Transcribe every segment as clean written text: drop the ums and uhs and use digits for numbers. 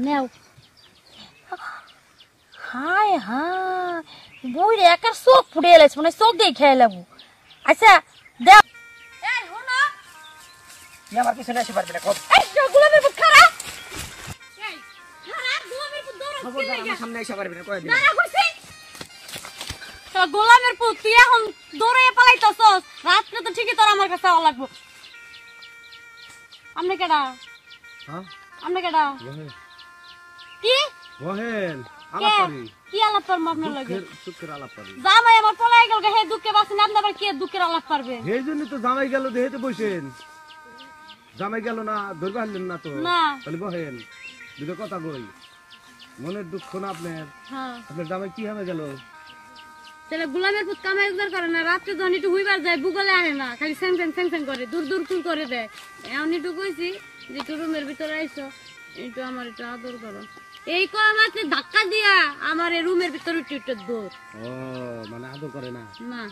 নেও। হায় হায়, বই রে একার চোখ ফুটে এলাইছে, মানে চোখ দিয়ে খেয়ে লাগবো। আচ্ছা দেও। এই শোনো, তুই আমার পিছনে আসতে পারবি না। এই গোলামের পুত খারাপ। এই খারাপ গোলামের পুত দৌড় খবর আমার সামনে আসতে পারবি না, কয়ে দিলাম। দাঁড়া কইছি। তো গোলামের পুত তুই এখন দৌড়ে পালাইতাছস, রাত্রে তো ঠিকই তোর আমার কাছে আওয়া লাগবো। আমনে কেডা? হ্যাঁ আমনে কেডা? বহেন কি বহেন আলাপ করি, কি আলাপ করবো আপনার লগে? সুখের আলাপ করি। জামাই আমার পলাই গেল, হে দুঃখে বাঁচেন, আপনি আবার কি দুঃখের আলাপ পারবে? এই জন্য তো জামাই গেল, দেহেতে বসেন। জামাই গেল না, ধরবে আনলেন না তো। না। তাহলে বহেন, দুটো কথা কই। মনের দুঃখ না আপনার? হ্যাঁ। আপনার জামাই কি হবে গেল? তাহলে গোলামের পুত কামাই উদ্ধার করে না, রাত্রে যখন একটু হুইবার যায় বুগলে আনে না, খালি স্যাং স্যাং করে দূর দূর ফুল করে দেয়। এমন একটু কইছি যে একটু রুমের ভিতরে আইসো, একটু আমার একটু আদর করো। এই কয় মাত্র ধাক্কা দিয়া আমার এই রুমের ভিতরে একটু একটু দৌড়। ও মানে আদর করে না? না,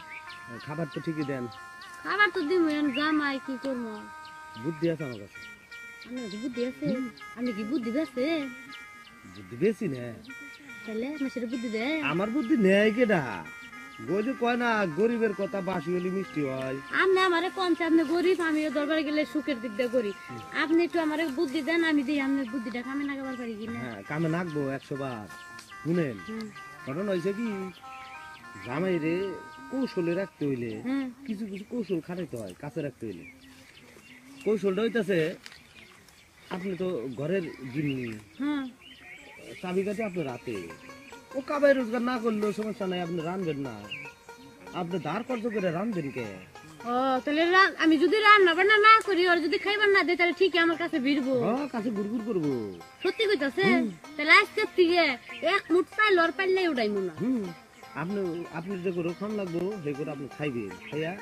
খাবার তো ঠিকই দেন। খাবার তো দিব, জামাই কি করবো? বুদ্ধি আছে আমার কাছে। আপনার কাছে বুদ্ধি আছে? আপনি কি বুদ্ধি বেছে? বুদ্ধি বেশি না, তাহলে মাসের বুদ্ধি দেয়? আমার বুদ্ধি নেই কেডা। ওই যে কয় না, গরিবের কথা বাসি হলে মিষ্টি হয়। আপনি আমারে কনছে আপনি গরিব, আমিও দরবারে গেলে সুখের দিক দিয়ে গরিব। আপনি একটু আমারে বুদ্ধি দেন, আমি দিই আপনার বুদ্ধিটা কামে লাগাবার পারি কিনা। হ্যাঁ কামে নাকবো 100 বার। শুনেন ঘটনা হয়েছে কি, জামাই রে কৌশলে রাখতে হইলে কিছু কিছু কৌশল খাটাইতে হয়, কাছে রাখতে হইলে। কৌশলটা হইতেছে, আপনি তো ঘরের গিন্নি, চাবি কাটে আপনার রাতে। ও কাবাই রোজগার না করলেও সমস্যা নাই, আপনি রানবেন না। আপনি ধার কর্জ করে রানবেন কে? ও তাহলে আমি যদি রান্না বান্না না করি আর যদি খাইবার না দেই, তাহলে ঠিকই আমার কাছে ভিড়বো। হ্যাঁ কাছে গুড়গুড় করবো। সত্যি কইতাছে? তাহলে আজকে থেকে এক মুঠ চাইল আর পাইলে উড়াইমু না। আপনি আপনি যে করে খান লাগবো সেই করে আপনি খাইবেন, খাইয়া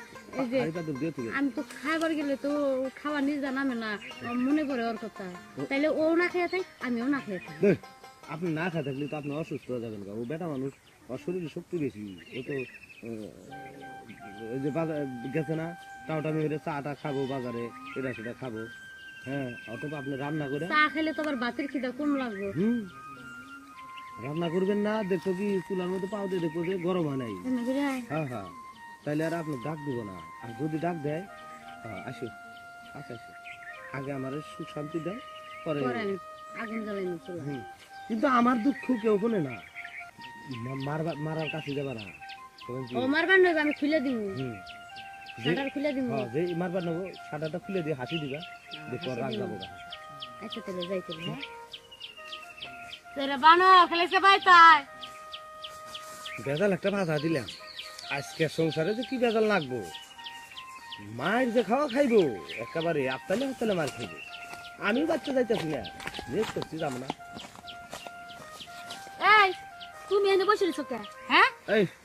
আমি তো খাইবার গেলে তো খাওয়া নিজে নামে না, মনে পড়ে ওর কথা। তাইলে ও না খেয়ে থাক, আমিও না খেয়ে থাকি। আপনি না খাই থাকলে তো আপনি অসুস্থ হয়ে যাবেন। ও বেটা মানুষ, ওর শরীরে শক্তি বেশি। ও তো ওই যে বাজার গেছে না, টাউটামি হলে চাটা খাবো বাজারে, এটা সেটা খাবো। হ্যাঁ অথবা আপনি রান্না করে চা খেলে তো আবার ভাতের খিদা কম লাগবে। রান্না করবেন না, দেখো কি চুলার মধ্যে পাও দিয়ে দেখবো যে গরম হয় নাই। হ্যাঁ হ্যাঁ, তাইলে আর আপনি ডাক দিব না। আর যদি ডাক দেয়, আসো আচ্ছা আসো, আগে আমার সুখ শান্তি দেয়, পরে আগুন জ্বালাই। কিন্তু আমার দুঃখ কেউ শোনে না, মারার কাছে যাবা না। ও মারবার নয়, আমি খুলে দিব, শাটার খুলে দিব। যে মারবার নেবো, শাটারটা খুলে দিয়ে হাসি দিবা, দেখো রাগ যাবো। আচ্ছা তাহলে যাই করি। তোরা বানো খেলেছে ভাই, তাই বেজাল একটা ভাষা দিলাম। আজকে সংসারে যে কি বেজাল লাগবো, মায়ের যে খাওয়া খাইবো একেবারে আত্মালে আত্মালে মার খাইবো। আমিও বাচ্চা যাইতেছি না, রেস্ট করছি, যাবো না। এই তুমি এনে বসে রইছো কে? হ্যাঁ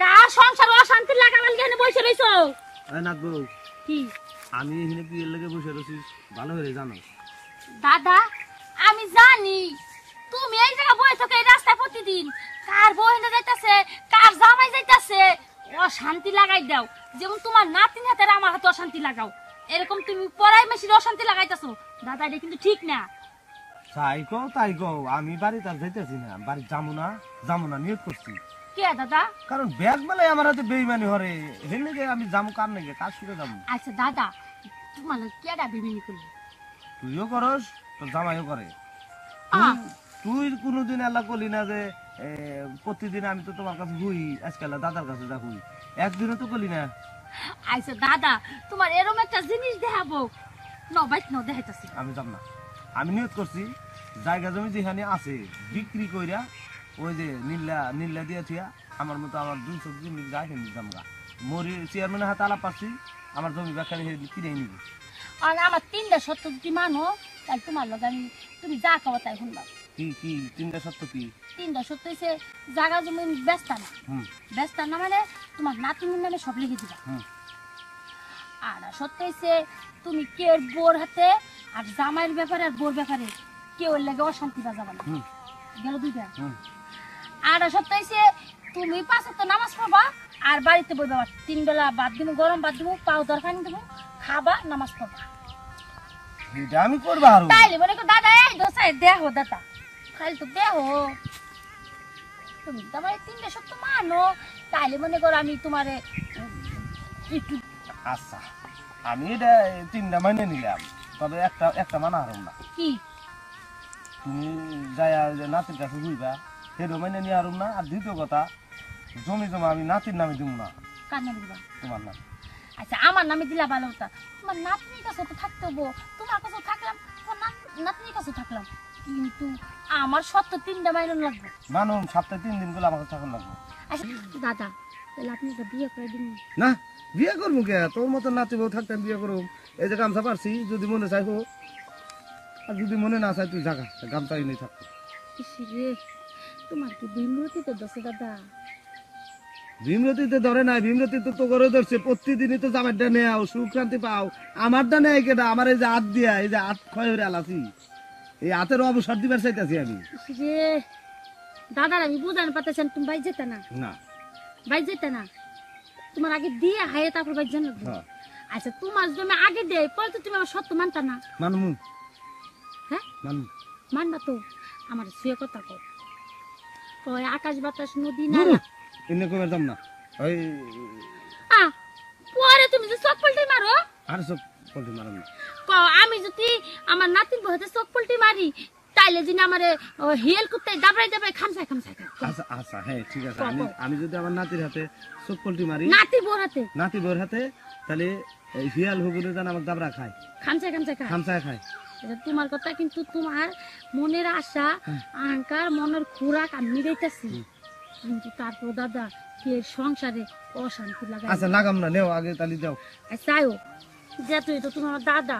কার সংসার অশান্তি লাগাবার এনে বসে রইছো? নাকবো কি আমি এখানে কি এর লাগে বসে রইছি ভালো করে জানো? দাদা আমি জানি তুমি এই জায়গা বসে থাকো, এই রাস্তায় প্রতিদিন কার বহেনে যাইতাছে, কার জামাই যাইতাছে, অশান্তি লাগাই দাও। যেমন তোমার নাতিন হাতের আমার হাতে অশান্তি লাগাও, এরকম তুমি পড়াই মেশিন অশান্তি লাগাইতাছো। দাদা এটা কিন্তু ঠিক না। তাই কও, আমি বাড়ি তার যাইতেছি না, বাড়ি যাবো না নিয়োগ করছি। কে দাদা? কারণ ব্যাগ মেলায় আমার হাতে বেইমানি হরে, হেলে গে আমি যাবো কার নাকি, কার সুরে যাবো। আচ্ছা দাদা তোমার কেডা বেইমানি করলি? তুইও করস, তোর জামাইও করে। তুই কোনোদিন এলা করলি না যে প্রতিদিন আমি তো তোমার কাছে হুই, আজকাল দাদার কাছে যা হুই, একদিনও তো করলি না। আচ্ছা দাদা তোমার এরকম একটা জিনিস দেখাবো, দেখাইতাছি। আমি যাব না, আমি নিয়ত করছি জায়গা জমি যেখানে আছে বিক্রি কইরা, ওই যে নীল্লা দিয়ে থিয়া আমার মতো আমার 200 জমি যায় কিনে জামগা মরি চেয়ারম্যানের হাতে আলাপ পাচ্ছি, আমার জমি ব্যাখ্যা কিনে নিব। আর আমার 3টা সত্য যদি মানো, তাই তোমার লগে আমি তুমি যা খাওয়া তাই শুনবা। কি 3টা সত্য? কি 3টা সত্য? হইছে জায়গা জমি ব্যস্ত না মানে তোমার নাতিনের নামে সব লিখে দিবা। আর সত্য হইছে তুমি কের বোর হাতে আর জামাইয়ের ব্যাপারে আর বোর ব্যাপারে কেউ লাগে অশান্তি বাজাবা না, গেল 2টা। আর সত্য হইছে তুমি 5 ওয়াক্ত নামাজ পড়বা আর বাড়িতে বইবা, 3 বেলা বাদ দিব, গরম বাদ দিব, পাউডার পানি দিব, খাবা, নামাজ পড়বা। এটা আমি করবা আর তাইলে বলে দাদা এই দোসাই দেখো দাদা খালি তো দেহ তুমি তো আমার 3টা সত্য মানো, তাইলে মনে করো আমি তোমারে একটু আচ্ছা আমি এটা 3টা মাইনে নিলাম, তবে একটা মানা হারম না। কি তুমি যাইয়া যে নাতির কাছে বুঝবা সেটাও মাইনে নিয়ে হারম না। আর দ্বিতীয় কথা, জমি জমা আমি নাতির নামে দিব না, কার নামে দিবা? তোমার নাম। আচ্ছা আমার নামে দিলা ভালো হতা, তোমার নাতনির কাছে তো থাকতে হবো, তোমার কাছেও থাকলাম, তোমার নাতনির কাছেও থাকলাম, কিন্তু আমার সত্য 3টা মাইনে লাগবে। মানুষ সপ্তাহে 3 দিন করে আমার কাছে থাকুন লাগবে। আচ্ছা দাদা, তাহলে আপনি একটা বিয়ে করে দিন। না বিয়ে করবো কে, তোর মতো নাতি বউ থাকতে আমি বিয়ে করবো? এই যে গামছা পারছি, যদি মনে চাই হোক, আর যদি মনে না চাই তুই জাগা, গামছা নিয়ে থাকতো। রে তোমার কি বিমরতি তো দছে দাদা? ভীমরতিতে ধরে নাই, ভীমরতি তো করে ধরছে। প্রতিদিনই তো জামাইটা নেও, সুক্রান্তি পাও। আমারটা নেই কেটা, আমার এই যে হাত দিয়া, এই যে হাত ক্ষয় হয়ে আলাসি, এই হাতের অবসর দিবার চাইতেছি আমি। রে দাদার আমি বুঝান পাতেছেন, তুমি বাইর যেতে না, না বাইর যেতে না, তোমার আগে দিয়ে হাইয়ে তারপর বাইর জানো। আচ্ছা তোমার জমি আগে দেয়, পরে তো তুমি আমার সত্য মানতা না। মানমু, হ্যাঁ মানমু। মানবা তো? আমার শুয়ে কথা কর, কয় আকাশ বাতাস নদী নালা। এনে কবে যাম না ওই পরে তুমি যে চোখ পল্টি মারো, আর সব পল্টি মারাম না। আমি যদি আমার নাতির বউতে চোখ পল্টি মারি, তাইলে যিনি আমার হিয়েল করতে দাবড়াই দাবড়াই খামসায় খামসায় খায়। আচ্ছা আচ্ছা হ্যাঁ ঠিক আছে, আমি যদি আমার নাতির হাতে চোখ পল্টি মারি, নাতি বউর হাতে, নাতি বউর হাতে, তাহলে এই হিয়াল হুগুনে জান আমার দাবরা খায়, খামসায় খামসায় খায়। খামসায় খায়। এটা তোমার কথা, কিন্তু তোমার মনের আশা আহংকার মনের খোরাক আমি মিটাইতেছি, কিন্তু তারপর দাদা কে সংসারে অশান্তি লাগাই। আচ্ছা লাগাম না, নেও আগে তালি দাও। চাইও যেহেতু এটা তোমার দাদা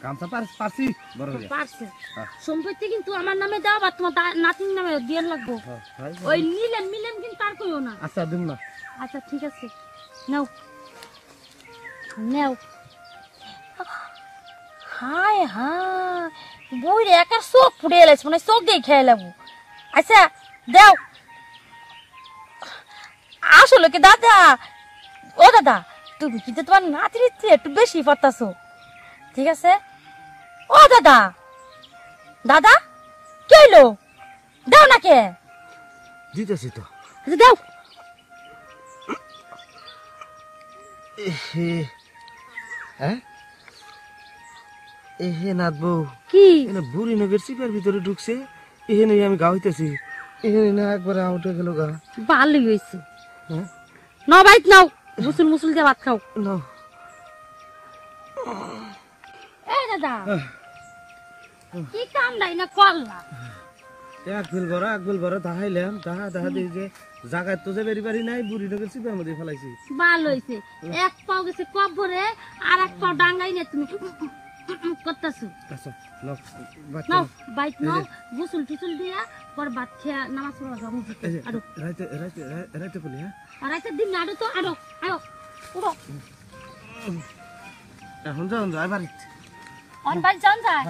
গামছা পারছি বড় হইয়া। পারছে, হ্যাঁ। সম্পত্তি কিন্তু আমার নামে দাও বা তোমার নাতির নামে দিয়ে লাগবো। হ্যাঁ, ওই মিলেন মিলেন কিন্তু তার কইও না। আচ্ছা দিন না। আচ্ছা ঠিক আছে, নাও নাও। হায় হায় বই রে একার চোখ ফুটে এলাইছে, মানে চোখ দিয়ে খেয়ে লাগবো। আচ্ছা দাও। আসলে কি দাদা, ও দাদা তুমি কিন্তু তোমার নাতির একটু বেশি পারতাছো, ঠিক আছে? ও দাদা, দাদা কে এলো? দাও না কে? দিতেছি তো। আচ্ছা দাও। হ্যাঁ এহে নাথ বউ, কি এনে বুড়ি নগের চিপার ভিতরে ঢুকছে, এখানে আমি গা হইতেছি, এখানে না একবারে আউটে গেল গা। ভালোই হয়েছে, হ্যাঁ নাও বাইক নাও, মুসুল মুসুল দিয়ে ভাত খাও। না এই দাদা কি কাম নাই না করলা? এক বিল বড় দাহাইলাম, দাহা দিই যে জাগায় তো যে বেরি বাড়ি নাই, বুড়ি নগের চিপার মধ্যে ফেলাইছি। ভালো হয়েছে, এক পাও গেছে কবরে আর এক পাও ডাঙ্গাই না তুমি করতেছো। আচ্ছা নাও ভাত নাও নাও। বাইক নাও, গুসুল টুসুল দিয়া পর ভাত খেয়া নামাজ পড়া যাবো। এই যে, আরো রাইতে বলি। হ্যাঁ আর একটা দিন না, আরো তো আরো আরো উঠো। এখন যাও যাই বাড়িতে। অন বাইক যান যায়,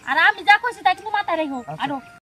আর আমি যা কইছি তাই কিন্তু মাথায় রেখো। আরো